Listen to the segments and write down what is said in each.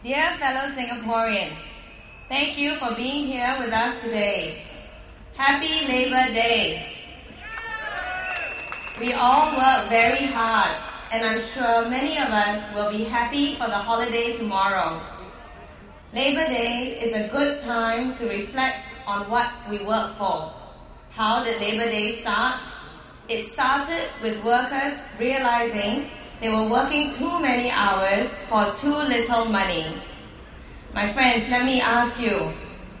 Dear fellow Singaporeans, thank you for being here with us today. Happy Labor Day! We all work very hard, and I'm sure many of us will be happy for the holiday tomorrow. Labor Day is a good time to reflect on what we work for. How did Labor Day start? It started with workers realizing they were working too many hours for too little money. My friends, let me ask you,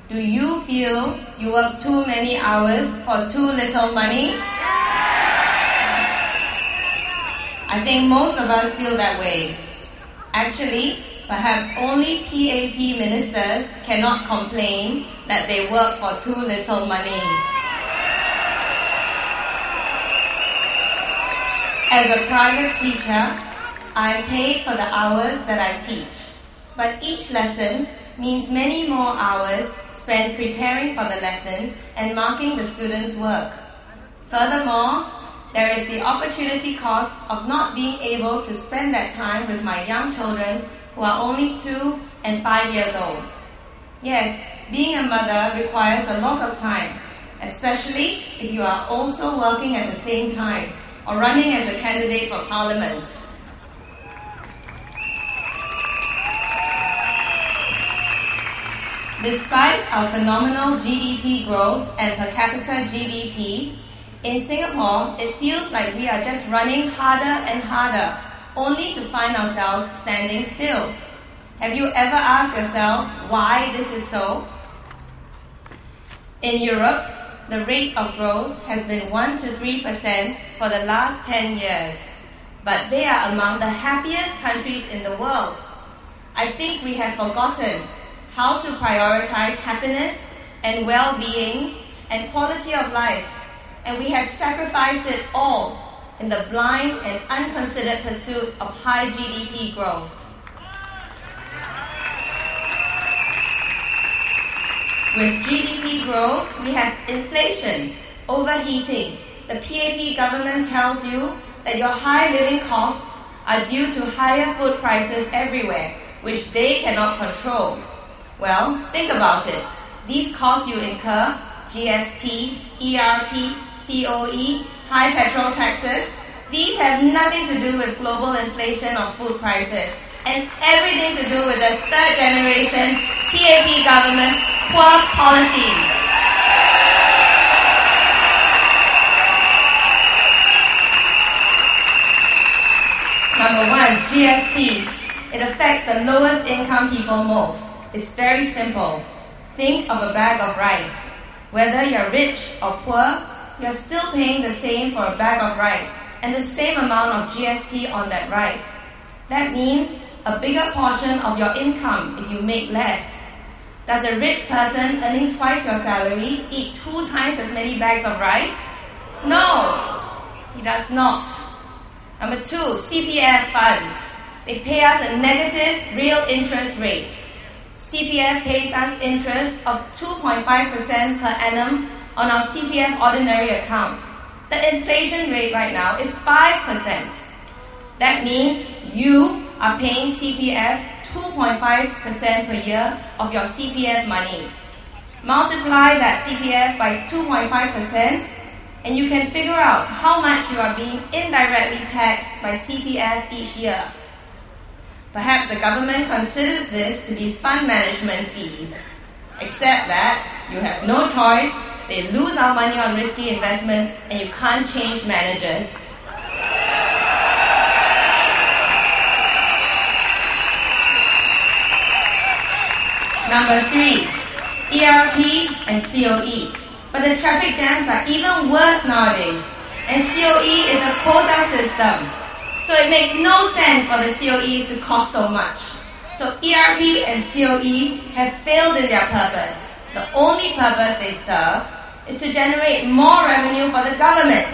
do you feel you work too many hours for too little money? I think most of us feel that way. Actually, perhaps only PAP ministers cannot complain that they work for too little money. As a private teacher, I am paid for the hours that I teach. But each lesson means many more hours spent preparing for the lesson and marking the students' work. Furthermore, there is the opportunity cost of not being able to spend that time with my young children who are only 2 and 5 years old. Yes, being a mother requires a lot of time, especially if you are also working at the same time or running as a candidate for parliament. Despite our phenomenal GDP growth and per capita GDP, in Singapore, it feels like we are just running harder and harder, only to find ourselves standing still. Have you ever asked yourselves why this is so? In Europe, the rate of growth has been 1 to 3% for the last 10 years, but they are among the happiest countries in the world. I think we have forgotten how to prioritize happiness and well-being and quality of life, and we have sacrificed it all in the blind and unconsidered pursuit of high GDP growth. With GDP growth, we have inflation, overheating. The PAP government tells you that your high living costs are due to higher food prices everywhere, which they cannot control. Well, think about it. These costs you incur, GST, ERP, COE, high petrol taxes, these have nothing to do with global inflation or food prices, and everything to do with the third generation PAP government's poor policies. Number 1, GST. It affects the lowest income people most. It's very simple. Think of a bag of rice. Whether you're rich or poor, you're still paying the same for a bag of rice and the same amount of GST on that rice. That means a bigger portion of your income if you make less. Does a rich person earning twice your salary eat 2 times as many bags of rice? No, he does not. Number 2, CPF funds. They pay us a negative real interest rate. CPF pays us interest of 2.5% per annum on our CPF ordinary account. The inflation rate right now is 5%. That means you are paying CPF 2.5% per year of your CPF money. Multiply that CPF by 2.5% and you can figure out how much you are being indirectly taxed by CPF each year. Perhaps the government considers this to be fund management fees. Except that you have no choice, they lose our money on risky investments, and you can't change managers. Number 3, ERP and COE. But the traffic jams are even worse nowadays, and COE is a quota system. So it makes no sense for the COEs to cost so much. So ERP and COE have failed in their purpose. The only purpose they serve is to generate more revenue for the government.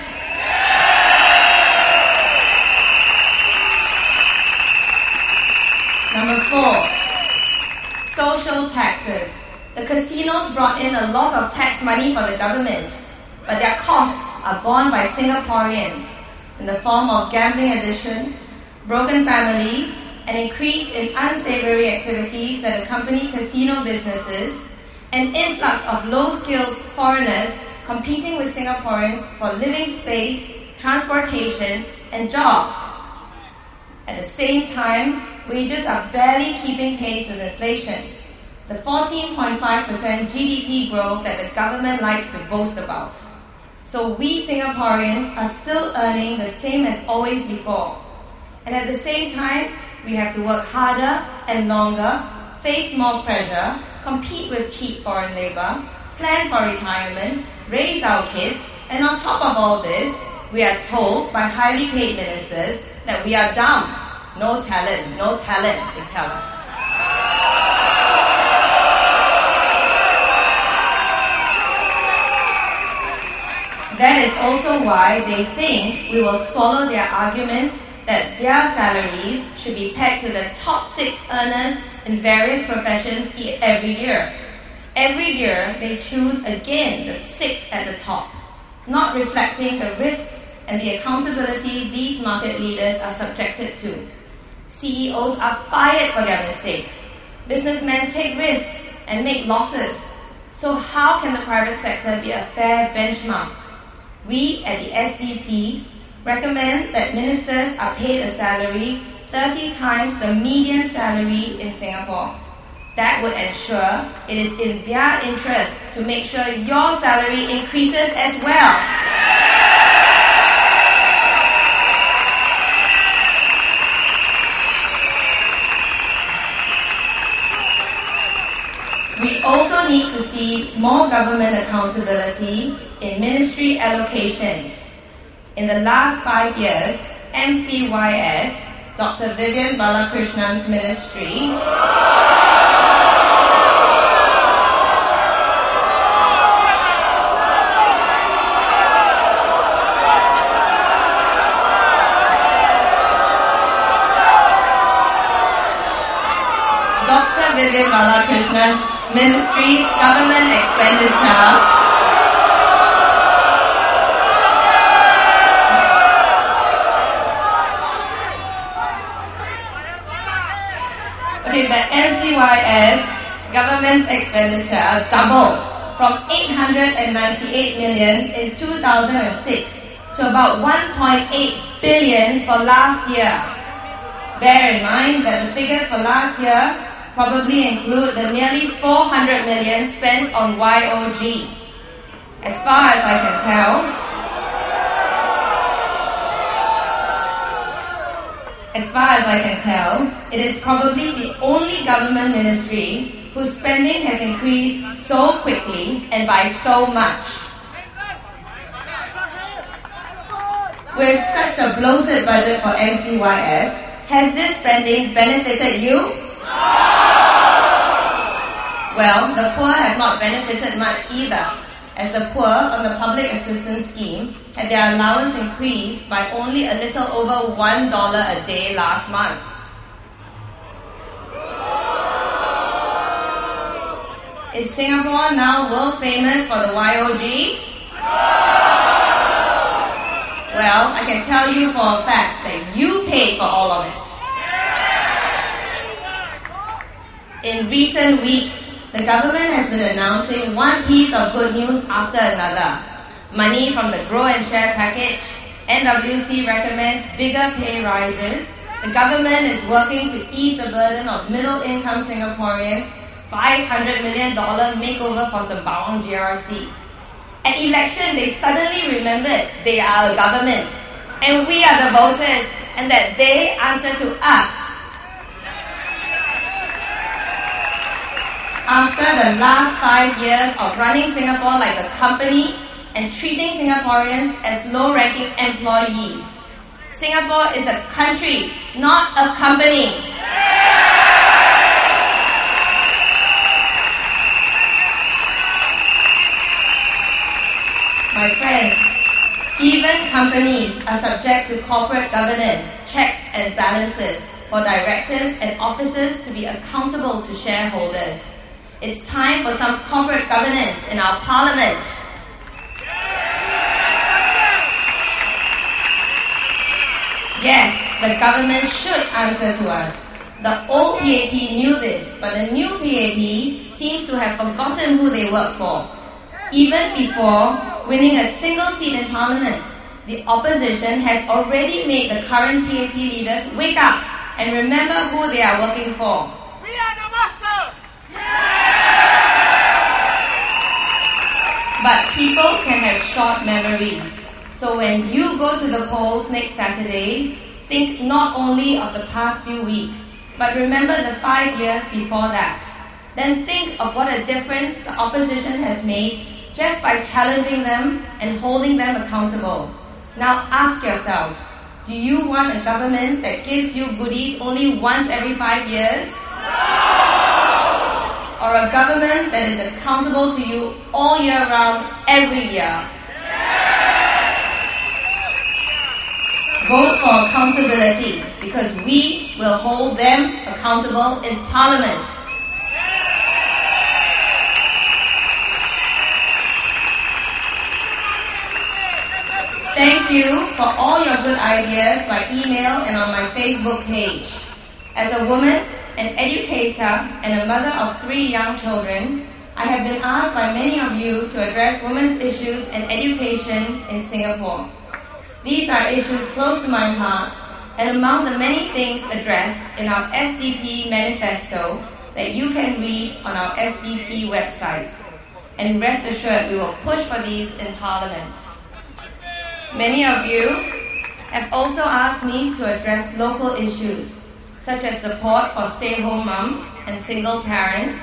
Number 4, social taxes. The casinos brought in a lot of tax money for the government, but their costs are borne by Singaporeans in the form of gambling addiction, broken families, an increase in unsavory activities that accompany casino businesses, an influx of low-skilled foreigners competing with Singaporeans for living space, transportation, and jobs. At the same time, wages are barely keeping pace with inflation. The 14.5% GDP growth that the government likes to boast about. So we Singaporeans are still earning the same as always before. And at the same time, we have to work harder and longer, face more pressure, compete with cheap foreign labor, plan for retirement, raise our kids, and on top of all this, we are told by highly paid ministers that we are dumb. No talent, they tell us. That is also why they think we will swallow their argument that their salaries should be pegged to the top 6 earners in various professions every year. Every year, they choose again the 6 at the top, not reflecting the risks and the accountability these market leaders are subjected to. CEOs are fired for their mistakes. Businessmen take risks and make losses. So how can the private sector be a fair benchmark? We at the SDP recommend that ministers are paid a salary 30 times the median salary in Singapore. That would ensure it is in their interest to make sure your salary increases as well. We also need to see more government accountability in ministry allocations. In the last 5 years, MCYS, Dr. Vivian Balakrishnan's ministry, Dr. Vivian Balakrishnan's ministry's government expenditure the MCYS government expenditure doubled from 898 million in 2006 to about 1.8 billion for last year. Bear in mind that the figures for last year probably include the nearly 400 million spent on YOG. As far as I can tell, it is probably the only government ministry whose spending has increased so quickly and by so much. With such a bloated budget for MCYS, has this spending benefited you? Well, the poor have not benefited much either, as the poor on the public assistance scheme had their allowance increased by only a little over $1 a day last month. Is Singapore now world famous for the YOG? Well, I can tell you for a fact that you paid for all of it. In recent weeks, the government has been announcing one piece of good news after another. Money from the Grow and Share package, NWC recommends bigger pay rises, the government is working to ease the burden of middle-income Singaporeans, $500 million makeover for Sembawang GRC. At election, they suddenly remembered they are a government, and we are the voters, and that they answer to us. After the last 5 years of running Singapore like a company and treating Singaporeans as low-ranking employees, Singapore is a country, not a company. My friends, even companies are subject to corporate governance, checks and balances for directors and officers to be accountable to shareholders. It's time for some corporate governance in our parliament. Yes, the government should answer to us. The old PAP knew this, but the new PAP seems to have forgotten who they work for. Even before winning a single seat in Parliament, the opposition has already made the current PAP leaders wake up and remember who they are working for. We are the master! But people can have short memories. So when you go to the polls next Saturday, think not only of the past few weeks, but remember the 5 years before that. Then think of what a difference the opposition has made just by challenging them and holding them accountable. Now ask yourself, do you want a government that gives you goodies only once every 5 years? Or a government that is accountable to you all year round, every year? Vote for accountability, because we will hold them accountable in Parliament. Thank you for all your good ideas by email and on my Facebook page. As a woman, an educator, and a mother of 3 young children, I have been asked by many of you to address women's issues and education in Singapore. These are issues close to my heart, and among the many things addressed in our SDP manifesto that you can read on our SDP website. And rest assured, we will push for these in Parliament. Many of you have also asked me to address local issues, such as support for stay-home moms and single parents,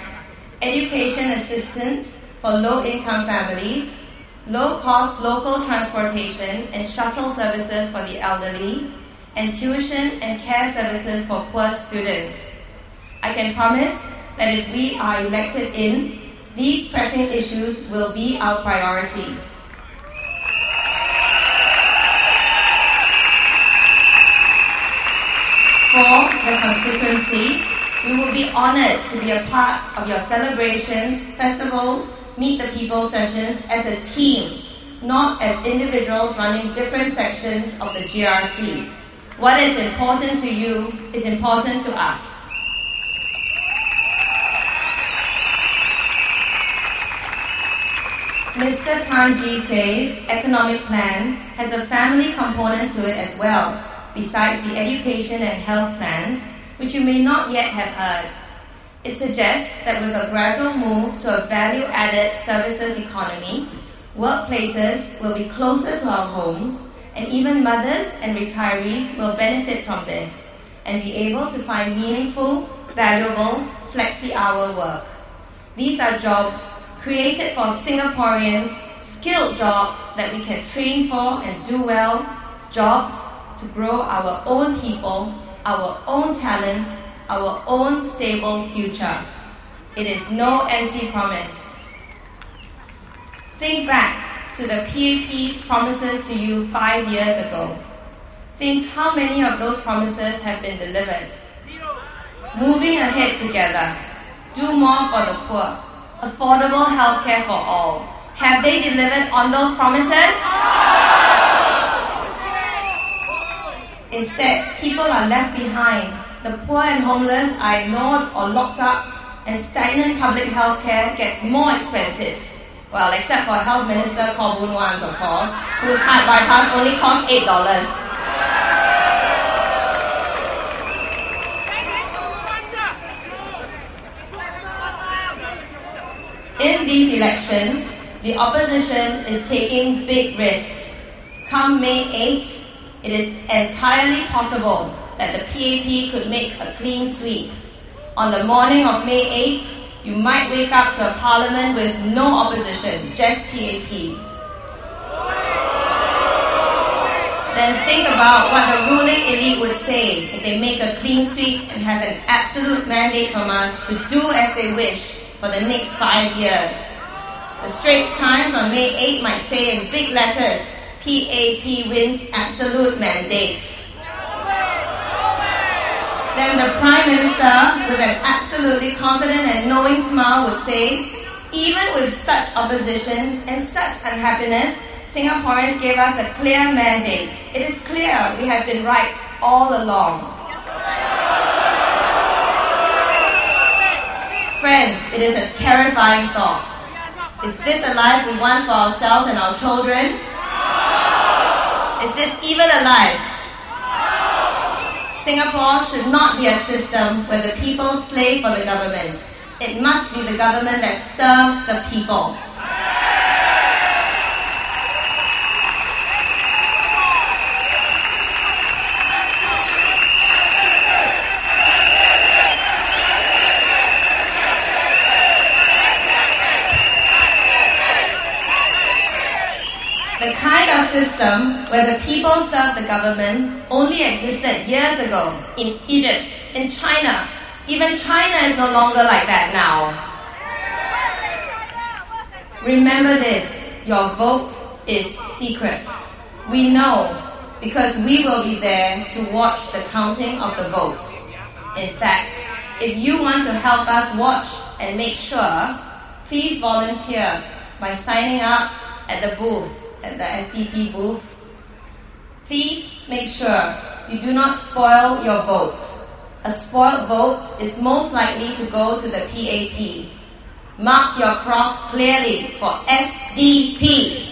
education assistance for low-income families, low-cost local transportation and shuttle services for the elderly, and tuition and care services for poor students. I can promise that if we are elected in, these pressing issues will be our priorities. For the constituency, we will be honoured to be a part of your celebrations, festivals, Meet the People sessions as a team, not as individuals running different sections of the GRC. What is important to you is important to us. Mr. Tanji says economic plan has a family component to it as well, besides the education and health plans, which you may not yet have heard. It suggests that with a gradual move to a value-added services economy, workplaces will be closer to our homes, and even mothers and retirees will benefit from this and be able to find meaningful, valuable, flexi-hour work. These are jobs created for Singaporeans, skilled jobs that we can train for and do well, jobs to grow our own people, our own talent, our own stable future. It is no empty promise. Think back to the PAP's promises to you 5 years ago. Think how many of those promises have been delivered. Moving ahead together. Do more for the poor. Affordable healthcare for all. Have they delivered on those promises? Instead, people are left behind. The poor and homeless are ignored or locked up, and stagnant public health care gets more expensive. Well, except for Health Minister Khaw Boon Wan, of course, whose heart bypass only costs $8. In these elections, the opposition is taking big risks. Come May 8th, it is entirely possible that the PAP could make a clean sweep. On the morning of May 8th, you might wake up to a parliament with no opposition, just PAP. Then think about what the ruling elite would say if they make a clean sweep and have an absolute mandate from us to do as they wish for the next 5 years. The Straits Times on May 8 might say in big letters, PAP wins absolute mandate. Then the Prime Minister, with an absolutely confident and knowing smile, would say, even with such opposition and such unhappiness, Singaporeans gave us a clear mandate. It is clear we have been right all along. Friends, it is a terrifying thought. Is this a life we want for ourselves and our children? Is this even a life? Singapore should not be a system where the people slave for the government. It must be the government that serves the people. The kind of system where the people serve the government only existed years ago in Egypt, in China. Even China is no longer like that now. Remember this, your vote is secret. We know because we will be there to watch the counting of the votes. In fact, if you want to help us watch and make sure, please volunteer by signing up at the booth, at the SDP booth. Please make sure you do not spoil your vote. A spoiled vote is most likely to go to the PAP. Mark your cross clearly for SDP.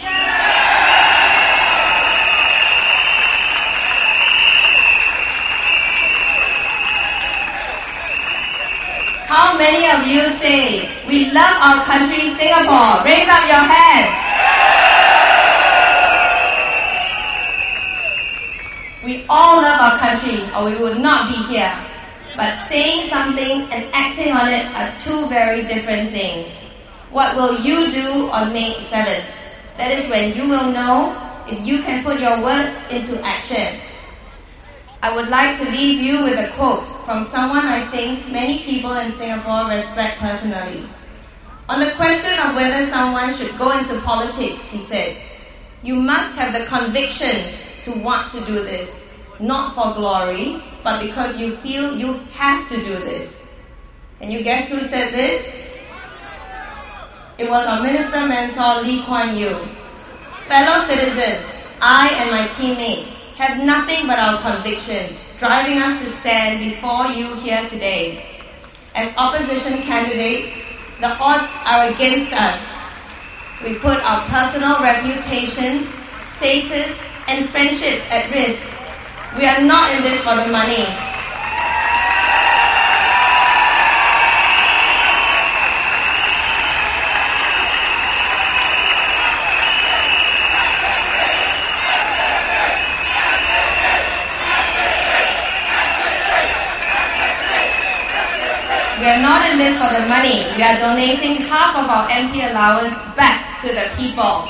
How many of you say, we love our country, Singapore? Raise up your hands. We all love our country, or we would not be here. But saying something and acting on it are two very different things. What will you do on May 7th? That is when you will know if you can put your words into action. I would like to leave you with a quote from someone I think many people in Singapore respect personally. On the question of whether someone should go into politics, he said, "You must have the convictions to want to do this, not for glory, but because you feel you have to do this." Can you guess who said this? It was our minister mentor, Lee Kuan Yew. Fellow citizens, I and my teammates have nothing but our convictions driving us to stand before you here today. As opposition candidates, the odds are against us. We put our personal reputations, status, and friendships at risk. We are not in this for the money. We are not in this for the money. We are donating half of our MP allowance back to the people.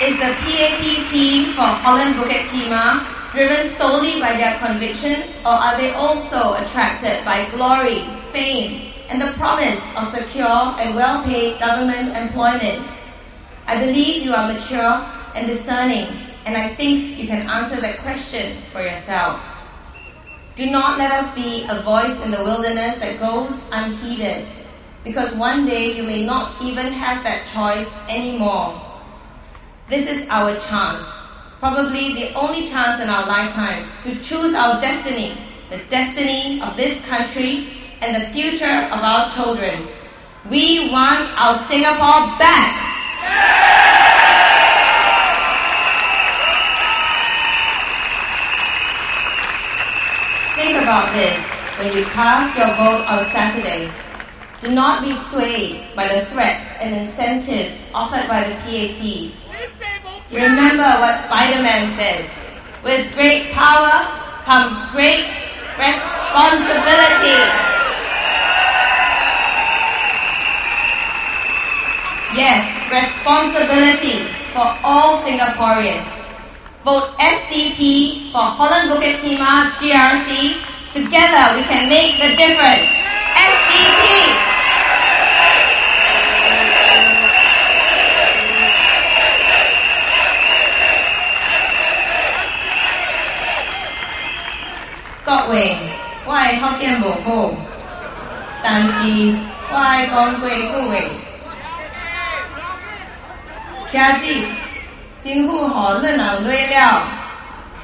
Is the PAP team for Holland-Bukit driven solely by their convictions, or are they also attracted by glory, fame, and the promise of secure and well-paid government employment? I believe you are mature and discerning, and I think you can answer that question for yourself. Do not let us be a voice in the wilderness that goes unheeded, because one day you may not even have that choice anymore. This is our chance, probably the only chance in our lifetimes, to choose our destiny, the destiny of this country and the future of our children. We want our Singapore back. Think about this when you cast your vote on Saturday. Do not be swayed by the threats and incentives offered by the PAP. Remember what Spider-Man said, with great power comes great responsibility. Yes, responsibility for all Singaporeans. Vote SDP for Holland-Bukit GRC. Together we can make the difference. SDP! Các位，我係福建無好，但是我係講貴句話。聽知政府何日能累了，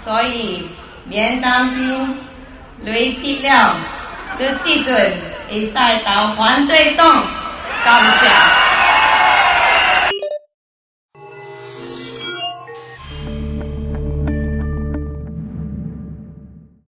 所以免擔心，累积了，你记准，会使到反对党，感谢。